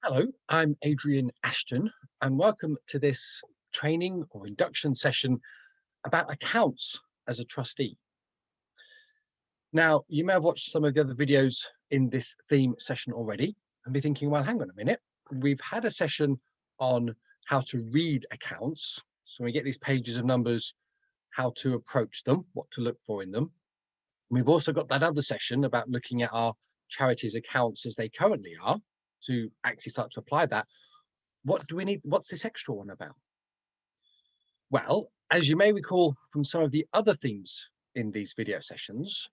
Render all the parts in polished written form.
Hello, I'm Adrian Ashton, and welcome to this training or induction session about accounts as a trustee. Now, you may have watched some of the other videos in this theme session already and be thinking, well, hang on a minute. We've had a session on how to read accounts. So we get these pages of numbers, how to approach them, what to look for in them. We've also got that other session about looking at our charities accounts as they currently are to actually start to apply that. What do we need? What's this extra one about? Well, as you may recall from some of the other themes in these video sessions,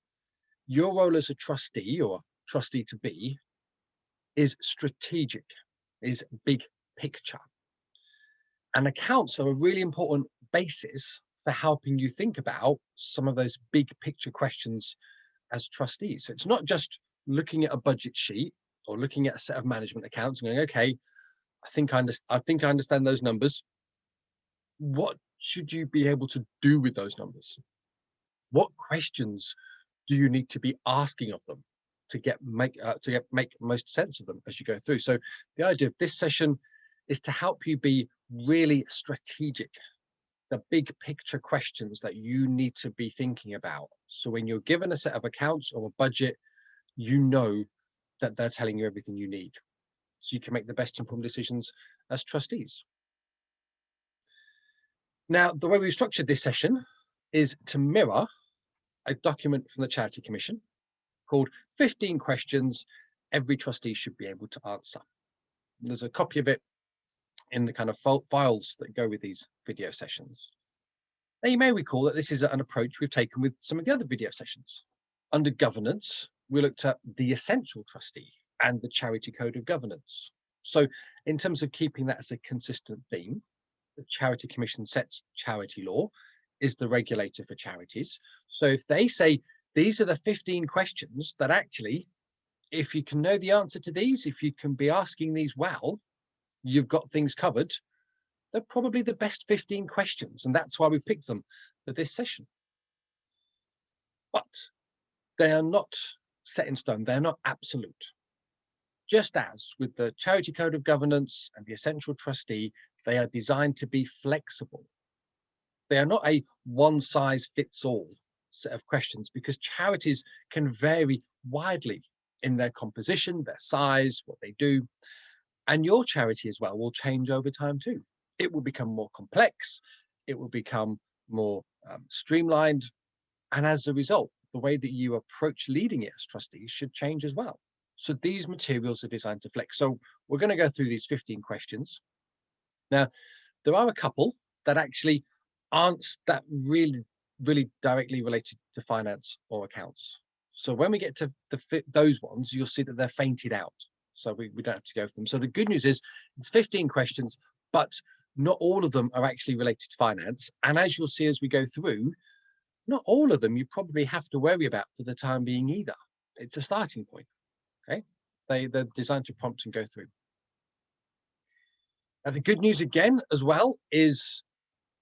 your role as a trustee or trustee to be is strategic, is big picture. And accounts are a really important basis for helping you think about some of those big picture questions as trustees. So it's not just looking at a budget sheet or looking at a set of management accounts and going, okay, I think I understand those numbers. What should you be able to do with those numbers? What questions do you need to be asking of them to make most sense of them as you go through? So the idea of this session is to help you be really strategic, the big picture questions that you need to be thinking about. So when you're given a set of accounts or a budget, you know that they're telling you everything you need, so you can make the best informed decisions as trustees. Now, the way we've structured this session is to mirror a document from the Charity Commission called 15 Questions Every Trustee Should Be Able to Answer. There's a copy of it in the kind of files that go with these video sessions. Now, you may recall that this is an approach we've taken with some of the other video sessions. Under governance, we looked at the essential trustee and the Charity Code of Governance. So in terms of keeping that as a consistent theme, the Charity Commission sets charity law, is the regulator for charities. So if they say these are the 15 questions that actually, if you can know the answer to these, if you can be asking these well, you've got things covered. They're probably the best 15 questions, and that's why we picked them for this session. But they are not set in stone. They're not absolute. Just as with the Charity Code of Governance and the Essential Trustee, they are designed to be flexible. They are not a one-size-fits-all set of questions because charities can vary widely in their composition, their size, what they do. And your charity as well will change over time too. It will become more complex. It will become more streamlined. And as a result, the way that you approach leading it as trustees should change as well. So these materials are designed to flex. So we're going to go through these 15 questions. Now, there are a couple that actually aren't that really directly related to finance or accounts. So when we get to those ones, you'll see that they're fainted out. So we don't have to go for them. So the good news is it's 15 questions, but not all of them are actually related to finance. And as you'll see as we go through, not all of them you probably have to worry about for the time being either. It's a starting point. Okay, they're designed to prompt and go through. Now, the good news again as well is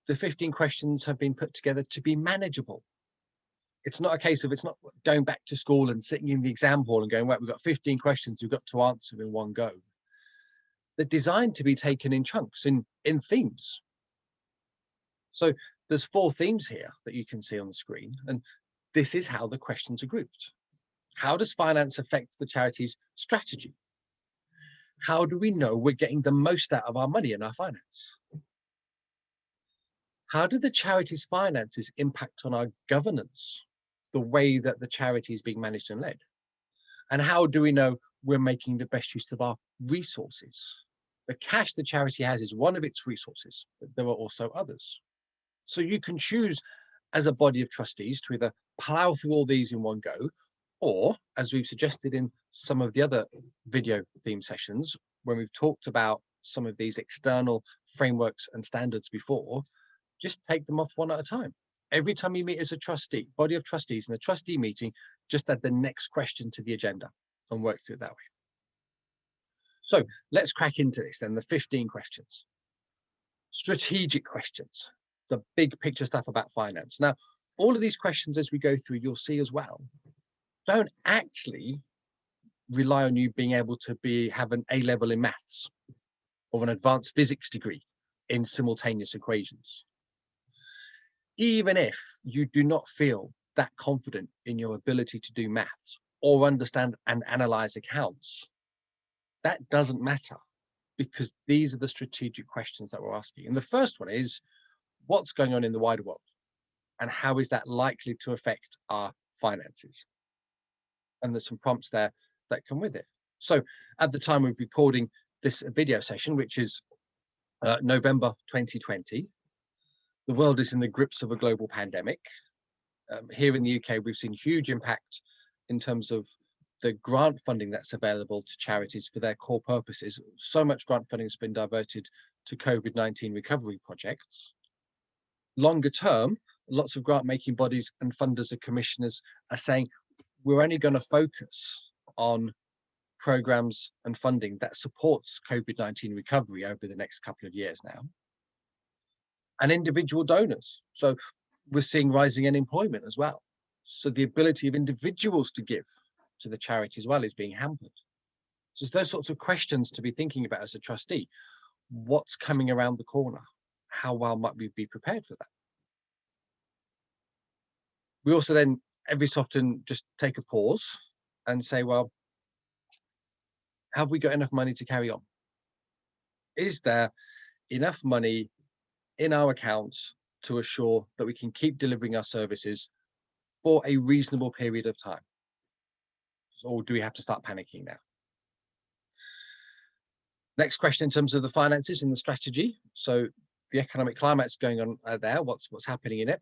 the 15 questions have been put together to be manageable. It's not a case of it's not going back to school and sitting in the exam hall and going, right, we've got 15 questions we've got to answer in one go. They're designed to be taken in chunks, in themes. So there's 4 themes here that you can see on the screen, and this is how the questions are grouped. How does finance affect the charity's strategy? How do we know we're getting the most out of our money and our finance? How do the charity's finances impact on our governance, the way that the charity is being managed and led? And how do we know we're making the best use of our resources? The cash the charity has is one of its resources, but there are also others. So you can choose as a body of trustees to either plow through all these in one go, or as we've suggested in some of the other video theme sessions, when we've talked about some of these external frameworks and standards before, just take them off one at a time. Every time you meet as a trustee, body of trustees in a trustee meeting, just add the next question to the agenda and work through it that way. So let's crack into this then, the 15 questions. Strategic questions, the big picture stuff about finance. Now, all of these questions as we go through, you'll see as well, don't actually rely on you being able to have an A level in maths or an advanced physics degree in simultaneous equations. Even if you do not feel that confident in your ability to do maths or understand and analyze accounts, that doesn't matter, because these are the strategic questions that we're asking. And the first one is, what's going on in the wider world? And how is that likely to affect our finances? And there's some prompts there that come with it. So at the time of recording this video session, which is November 2020, the world is in the grips of a global pandemic. Here in the UK, we've seen huge impact in terms of the grant funding that's available to charities for their core purposes. So much grant funding has been diverted to COVID-19 recovery projects. Longer term, lots of grant making bodies and funders and commissioners are saying, we're only going to focus on programs and funding that supports COVID-19 recovery over the next couple of years now. And individual donors. So we're seeing rising unemployment as well. So the ability of individuals to give to the charity as well is being hampered. So it's those sorts of questions to be thinking about as a trustee. What's coming around the corner? How well might we be prepared for that? We also then every so often just take a pause and say, well, have we got enough money to carry on? Is there enough money in our accounts to assure that we can keep delivering our services for a reasonable period of time? Or do we have to start panicking now? Next question in terms of the finances and the strategy. So the economic climate's going on there. What's happening in it?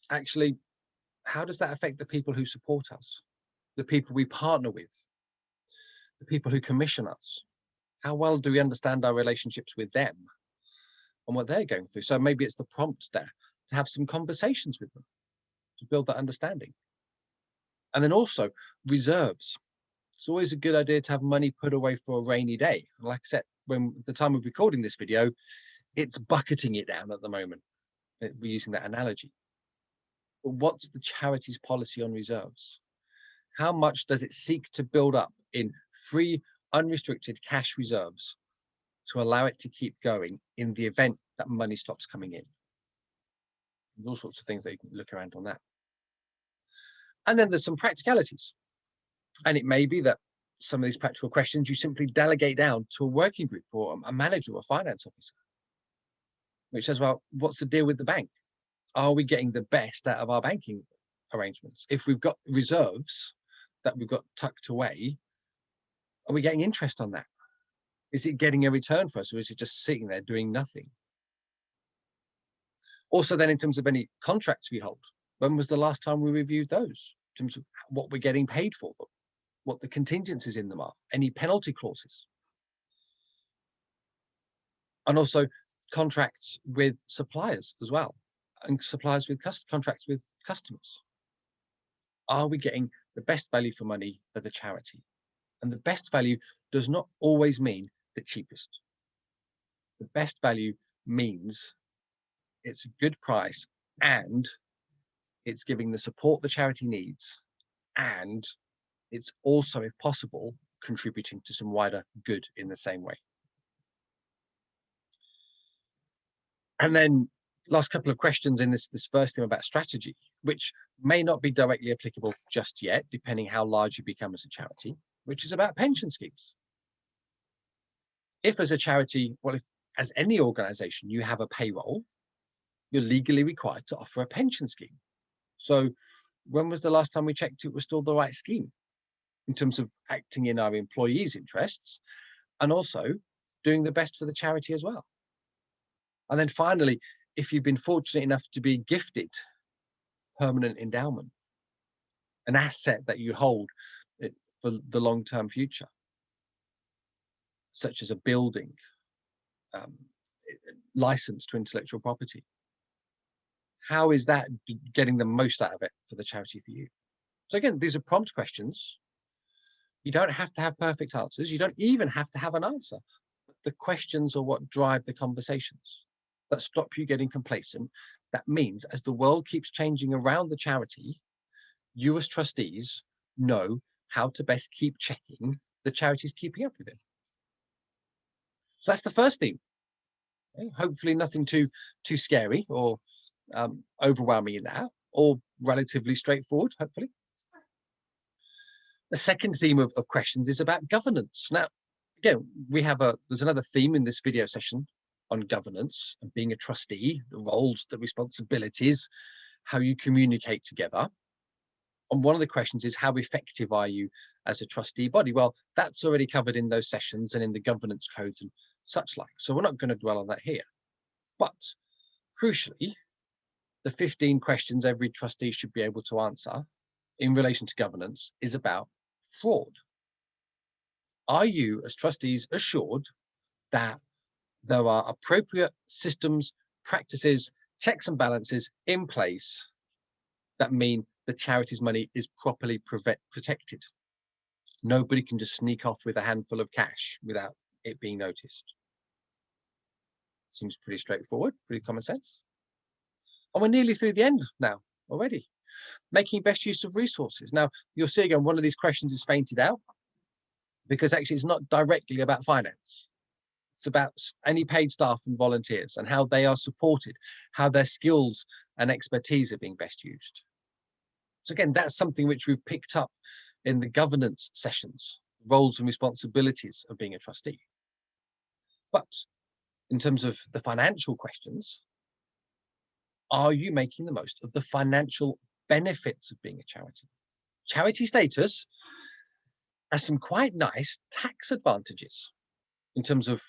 Actually, how does that affect the people who support us? The people we partner with? The people who commission us? How well do we understand our relationships with them and what they're going through? So maybe it's the prompts there to have some conversations with them to build that understanding. And then also reserves. It's always a good idea to have money put away for a rainy day. Like I said, when at the time of recording this video, it's bucketing it down at the moment. We're using that analogy. But what's the charity's policy on reserves? How much does it seek to build up in free, unrestricted cash reserves to allow it to keep going in the event that money stops coming in? There's all sorts of things that you can look around on that. And then there's some practicalities. And it may be that some of these practical questions you simply delegate down to a working group or a manager or a finance officer, which says, well, what's the deal with the bank? Are we getting the best out of our banking arrangements? If we've got reserves that we've got tucked away, are we getting interest on that? Is it getting a return for us, or is it just sitting there doing nothing? Also then, in terms of any contracts we hold, when was the last time we reviewed those in terms of what we're getting paid for them, what the contingencies in them are, any penalty clauses? And also contracts with suppliers as well, and suppliers with contracts with customers. Are we getting the best value for money for the charity? And the best value does not always mean the cheapest. The best value means it's a good price and it's giving the support the charity needs, and it's also, if possible, contributing to some wider good in the same way. And then last couple of questions in this first theme about strategy, which may not be directly applicable just yet, depending how large you become as a charity, which is about pension schemes. If as a charity, well, if as any organization, you have a payroll, you're legally required to offer a pension scheme. So when was the last time we checked it was still the right scheme in terms of acting in our employees' interests and also doing the best for the charity as well? And then finally, if you've been fortunate enough to be gifted permanent endowment, an asset that you hold for the long-term future, such as a building, license to intellectual property, how is that getting the most out of it for the charity for you? So again, these are prompt questions. You don't have to have perfect answers. You don't even have to have an answer. The questions are what drive the conversations that stop you getting complacent. That means as the world keeps changing around the charity, you as trustees know how to best keep checking the charity is keeping up with it. So that's the first theme. Okay? Hopefully nothing too scary or overwhelming in that, or relatively straightforward, hopefully. The second theme of questions is about governance. Now, again, there's another theme in this video session on governance and being a trustee, the roles, the responsibilities, how you communicate together. And one of the questions is, how effective are you as a trustee body? Well, that's already covered in those sessions and in the governance codes and such like. So we're not going to dwell on that here. But crucially, the 15 questions every trustee should be able to answer in relation to governance is about fraud. Are you, as trustees, assured that there are appropriate systems, practices, checks and balances in place that mean the charity's money is properly protected? Nobody can just sneak off with a handful of cash without it being noticed. Seems pretty straightforward, pretty common sense. And we're nearly through the end now already. Making best use of resources. Now, you'll see again, one of these questions is fainted out because actually it's not directly about finance. It's about any paid staff and volunteers and how they are supported, how their skills and expertise are being best used. So again, that's something which we've picked up in the governance sessions, roles and responsibilities of being a trustee. But in terms of the financial questions, are you making the most of the financial benefits of being a charity? Charity status has some quite nice tax advantages in terms of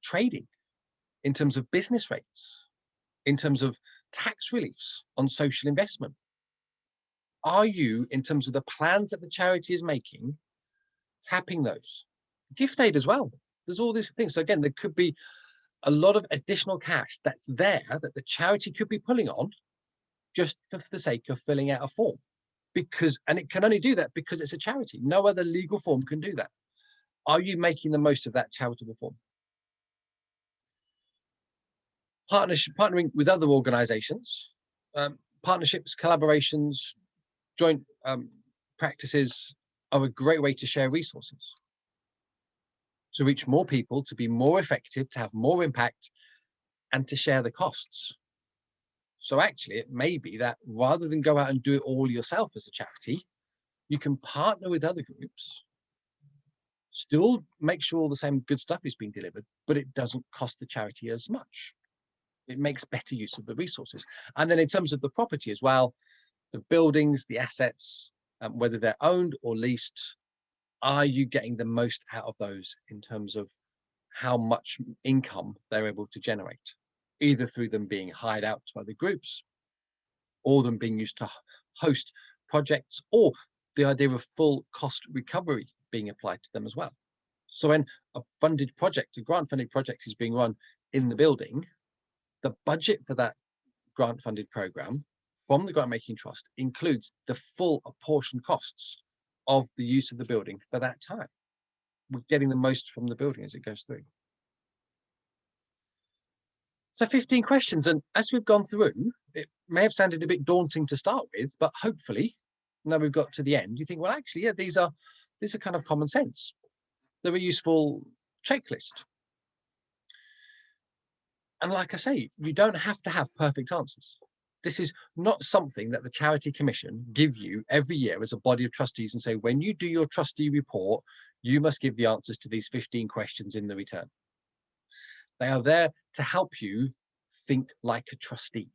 trading, in terms of business rates, in terms of tax reliefs on social investment. Are you, in terms of the plans that the charity is making, tapping those? Gift aid as well. There's all these things. So again, there could be a lot of additional cash that's there that the charity could be pulling on just for the sake of filling out a form. And it can only do that because it's a charity. No other legal form can do that. Are you making the most of that charitable form? Partnering with other organizations, partnerships, collaborations, joint practices are a great way to share resources, to reach more people, to be more effective, to have more impact, and to share the costs. So actually, it may be that rather than go out and do it all yourself as a charity, you can partner with other groups, still make sure all the same good stuff is being delivered, but it doesn't cost the charity as much. It makes better use of the resources. And then in terms of the property as well, the buildings, the assets, whether they're owned or leased, are you getting the most out of those in terms of how much income they're able to generate, either through them being hired out to other groups or them being used to host projects, or the idea of full cost recovery being applied to them as well. So when a funded project, a grant funded project is being run in the building, the budget for that grant funded program from the grant making trust includes the full apportioned costs of the use of the building for that time. We're getting the most from the building as it goes through. So 15 questions, and as we've gone through, it may have sounded a bit daunting to start with, but hopefully now we've got to the end, you think, well, actually, yeah, these are kind of common sense. They're a useful checklist. And like I say, you don't have to have perfect answers. This is not something that the Charity Commission give you every year as a body of trustees and say, when you do your trustee report, you must give the answers to these 15 questions in the return. They are there to help you think like a trustee,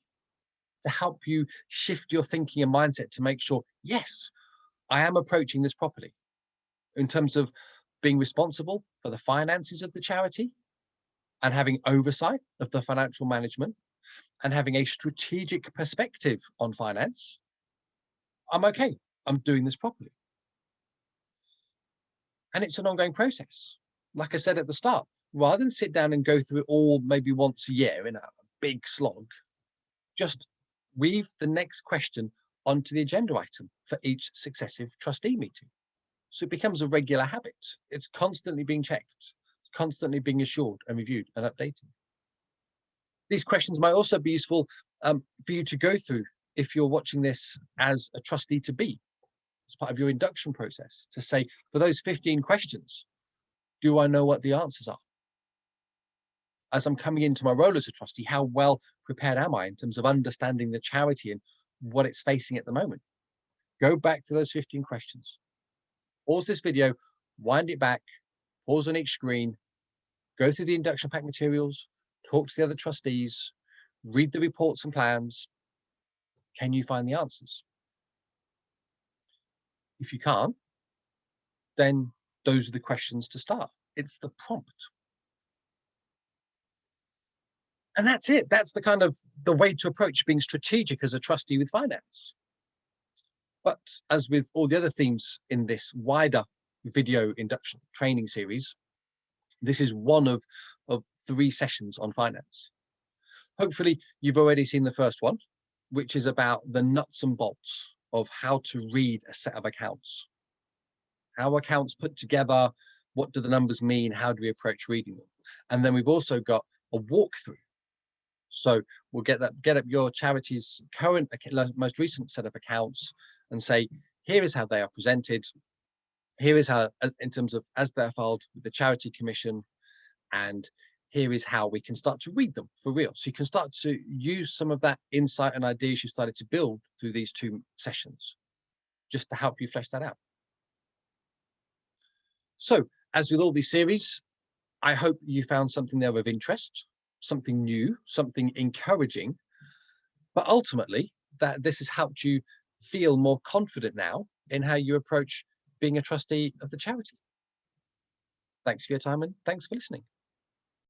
to help you shift your thinking and mindset to make sure, yes, I am approaching this properly in terms of being responsible for the finances of the charity and having oversight of the financial management and having a strategic perspective on finance. I'm okay. I'm doing this properly. And it's an ongoing process. Like I said at the start, rather than sit down and go through it all maybe once a year in a big slog, just weave the next question onto the agenda item for each successive trustee meeting. So it becomes a regular habit. It's constantly being checked, constantly being assured and reviewed and updated. These questions might also be useful for you to go through if you're watching this as a trustee to be. as part of your induction process to say, for those 15 questions, do I know what the answers are? As I'm coming into my role as a trustee, how well prepared am I in terms of understanding the charity and what it's facing at the moment? Go back to those 15 questions. Pause this video, wind it back, pause on each screen, go through the induction pack materials, talk to the other trustees, read the reports and plans. Can you find the answers? If you can't, then those are the questions to start. It's the prompt. And that's it. That's the kind of the way to approach being strategic as a trustee with finance. But as with all the other themes in this wider video induction training series, this is one of 3 sessions on finance. Hopefully, you've already seen the first one, which is about the nuts and bolts of how to read a set of accounts. How accounts put together, what do the numbers mean, how do we approach reading them? And then we've also got a walkthrough. So we'll get up your charity's current, most recent set of accounts and say, here is how they are presented. Here is how, in terms of as they're filed with the Charity Commission, and here is how we can start to read them for real. So you can start to use some of that insight and ideas you started to build through these 2 sessions, just to help you flesh that out. So as with all these series, I hope you found something there of interest, something new, something encouraging, but ultimately that this has helped you feel more confident now in how you approach being a trustee of the charity. Thanks for your time and thanks for listening.